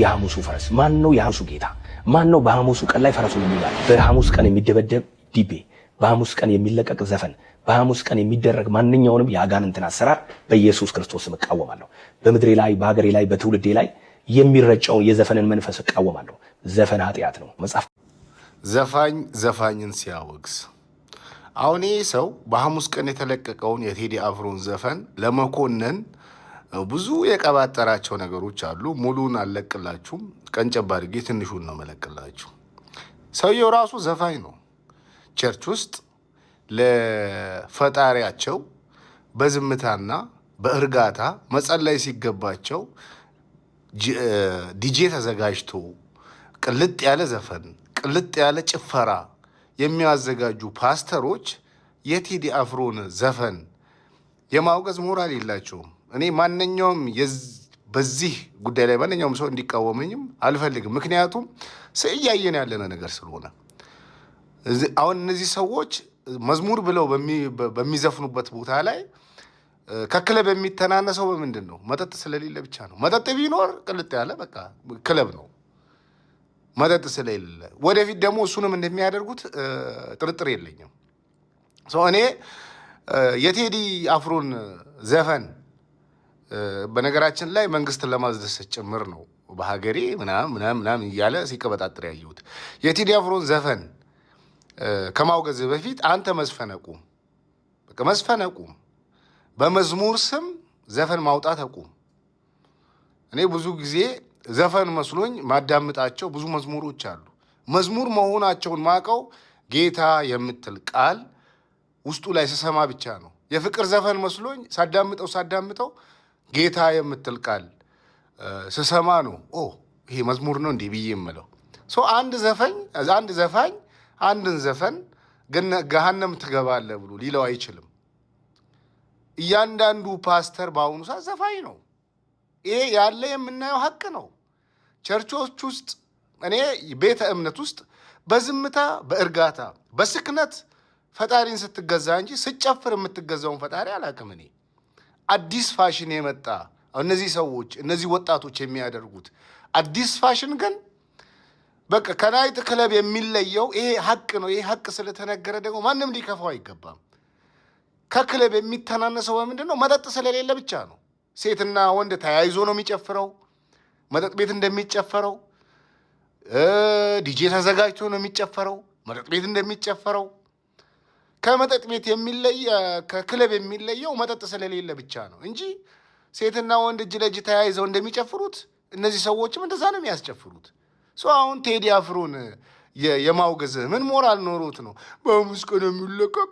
የሐሙሱ ፈረስ ማን ነው? የሐሙሱ ጌታ ማን ነው? በሐሙሱ ቀን ላይ ፈረሱን የሚጋልብ፣ በሐሙስ ቀን የሚደበደብ ዲቤ፣ በሐሙስ ቀን የሚለቀቅ ዘፈን፣ በሐሙስ ቀን የሚደረግ ማንኛውንም የአጋንንትን አሰራር በኢየሱስ ክርስቶስ ስም እቃወማለሁ። በምድሬ ላይ፣ በሀገሬ ላይ፣ በትውልዴ ላይ የሚረጨውን የዘፈንን መንፈስ እቃወማለሁ። ዘፈን ኃጢአት ነው። መጽሐፍ ዘፋኝ ዘፋኝን ሲያወግዝ አሁን ይህ ሰው በሐሙስ ቀን የተለቀቀውን የቴዲ አፍሮን ዘፈን ለመኮነን ብዙ የቀባጠራቸው ነገሮች አሉ። ሙሉን አልለቅላችሁም፣ ቀንጨብ አድርጌ ትንሹን ነው መለቅላችሁ። ሰውየው ራሱ ዘፋኝ ነው። ቸርች ውስጥ ለፈጣሪያቸው በዝምታና በእርጋታ መጸለይ ሲገባቸው ዲጄ ተዘጋጅቶ ቅልጥ ያለ ዘፈን፣ ቅልጥ ያለ ጭፈራ የሚያዘጋጁ ፓስተሮች የቴዲ አፍሮን ዘፈን የማውገዝ ሞራል የላቸውም። እኔ ማንኛውም በዚህ ጉዳይ ላይ ማንኛውም ሰው እንዲቃወመኝም አልፈልግም። ምክንያቱም እያየን ያለነ ነገር ስለሆነ አሁን እነዚህ ሰዎች መዝሙር ብለው በሚዘፍኑበት ቦታ ላይ ከክለብ የሚተናነሰው በምንድን ነው? መጠጥ ስለሌለ ብቻ ነው። መጠጥ ቢኖር ቅልጥ ያለ በቃ ክለብ ነው። መጠጥ ስለሌለ ወደፊት ደግሞ እሱንም እንደሚያደርጉት ጥርጥር የለኝም። እኔ የቴዲ አፍሮን ዘፈን በነገራችን ላይ መንግስትን ለማስደሰት ጭምር ነው በሀገሬ ምናምን እያለ ሲቀበጣጥር ያየሁት። የቴዲ አፍሮን ዘፈን ከማውገዝ በፊት አንተ መስፈን አቁም፣ በቃ መስፈን አቁም። በመዝሙር ስም ዘፈን ማውጣት አቁም። እኔ ብዙ ጊዜ ዘፈን መስሎኝ ማዳምጣቸው ብዙ መዝሙሮች አሉ። መዝሙር መሆናቸውን ማቀው ጌታ የምትል ቃል ውስጡ ላይ ስሰማ ብቻ ነው። የፍቅር ዘፈን መስሎኝ ሳዳምጠው ጌታ የምትል ቃል ስሰማ ነው ይሄ መዝሙር ነው እንዲህ ብዬ የምለው። አንድ ዘፋኝ አንድን ዘፈን ገሃነም ትገባለህ ብሎ ሊለው አይችልም። እያንዳንዱ ፓስተር በአሁኑ ሰዓት ዘፋኝ ነው። ይሄ ያለ የምናየው ሀቅ ነው። ቸርቾች ውስጥ እኔ ቤተ እምነት ውስጥ በዝምታ በእርጋታ በስክነት ፈጣሪን ስትገዛ እንጂ ስጨፍር የምትገዛውን ፈጣሪ አላውቅም። እኔ አዲስ ፋሽን የመጣ እነዚህ ሰዎች እነዚህ ወጣቶች የሚያደርጉት አዲስ ፋሽን ግን በቃ ከናይት ክለብ የሚለየው ይሄ ሀቅ ነው። ይሄ ሀቅ ስለተነገረ ደግሞ ማንም ሊከፋው አይገባም። ከክለብ የሚተናነሰው በምንድን ነው? መጠጥ ስለሌለ ብቻ ነው። ሴትና ወንድ ተያይዞ ነው የሚጨፍረው። መጠጥ ቤት እንደሚጨፈረው ዲጄ ተዘጋጅቶ ነው የሚጨፈረው። መጠጥ ቤት እንደሚጨፈረው ከመጠጥ ቤት ከክለብ የሚለየው መጠጥ ስለሌለ ብቻ ነው እንጂ ሴትና ወንድ እጅ ለእጅ ተያይዘው እንደሚጨፍሩት እነዚህ ሰዎችም እንደዛ ነው የሚያስጨፍሩት። አሁን ቴዲ አፍሮን የማውገዝ ምን ሞራል ኖሮት ነው? በሐሙስ ቀን የሚለቀቅ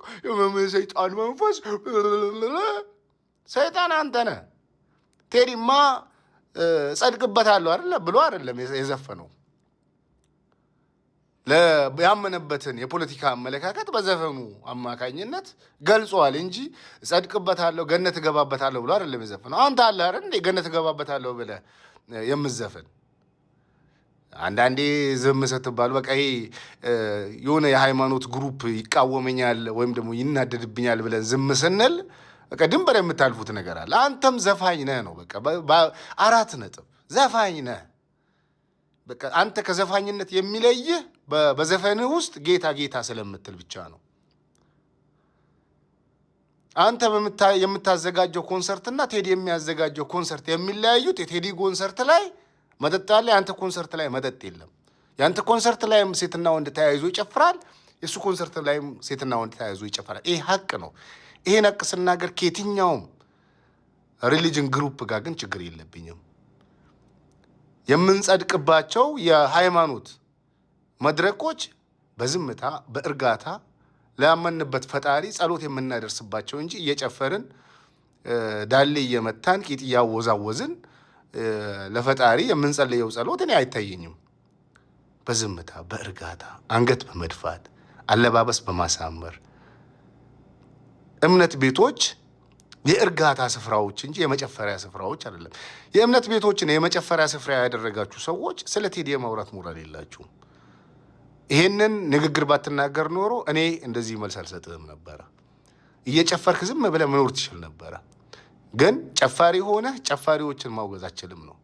የሰይጣን መንፈስ። ሰይጣን አንተ ነህ። ቴዲማ ጸድቅበታለሁ አይደለ ብሎ አይደለም የዘፈነው። ያመነበትን የፖለቲካ አመለካከት በዘፈኑ አማካኝነት ገልጿል እንጂ ጸድቅበታለሁ፣ ገነት እገባበታለሁ ብሎ አይደለም የዘፈነው። አንተ አለ አይደል እንዴ ገነት እገባበታለሁ ብለህ የምትዘፍን። አንዳንዴ ዝም ስትባሉ በቃ ይሄ የሆነ የሃይማኖት ግሩፕ ይቃወመኛል ወይም ደግሞ ይናደድብኛል ብለን ዝም ስንል በቃ ድንበር የምታልፉት ነገር አለ። አንተም ዘፋኝ ነህ ነው በቃ 4 ነጥብ ዘፋኝ ነህ። በቃ አንተ ከዘፋኝነት የሚለይህ በዘፈንህ ውስጥ ጌታ ጌታ ስለምትል ብቻ ነው። አንተ የምታዘጋጀው ኮንሰርትና ቴዲ የሚያዘጋጀው ኮንሰርት የሚለያዩት የቴዲ ኮንሰርት ላይ መጠጥ አለ፣ የአንተ ኮንሰርት ላይ መጠጥ የለም። የአንተ ኮንሰርት ላይም ሴትና ወንድ ተያይዞ ይጨፍራል፣ የእሱ ኮንሰርት ላይም ሴትና ወንድ ተያይዞ ይጨፍራል። ይሄ ሀቅ ነው። ይሄን ሀቅ ስናገር ከየትኛውም ሪሊጅን ግሩፕ ጋር ግን ችግር የለብኝም። የምንጸድቅባቸው የሃይማኖት መድረኮች በዝምታ በእርጋታ ላመንበት ፈጣሪ ጸሎት የምናደርስባቸው እንጂ እየጨፈርን ዳሌ እየመታን ቂጥ እያወዛወዝን ለፈጣሪ የምንጸልየው ጸሎት እኔ አይታየኝም። በዝምታ በእርጋታ አንገት በመድፋት አለባበስ በማሳመር እምነት ቤቶች የእርጋታ ስፍራዎች እንጂ የመጨፈሪያ ስፍራዎች አይደለም። የእምነት ቤቶችን የመጨፈሪያ ስፍራ ያደረጋችሁ ሰዎች ስለ ቴዲ የማውራት ሞራል የላችሁም። ይሄንን ንግግር ባትናገር ኖሮ እኔ እንደዚህ መልስ አልሰጥህም ነበረ። እየጨፈርክ ዝም ብለህ መኖር ትችል ነበረ። ግን ጨፋሪ ሆነህ ጨፋሪዎችን ማውገዝ አችልም ነው።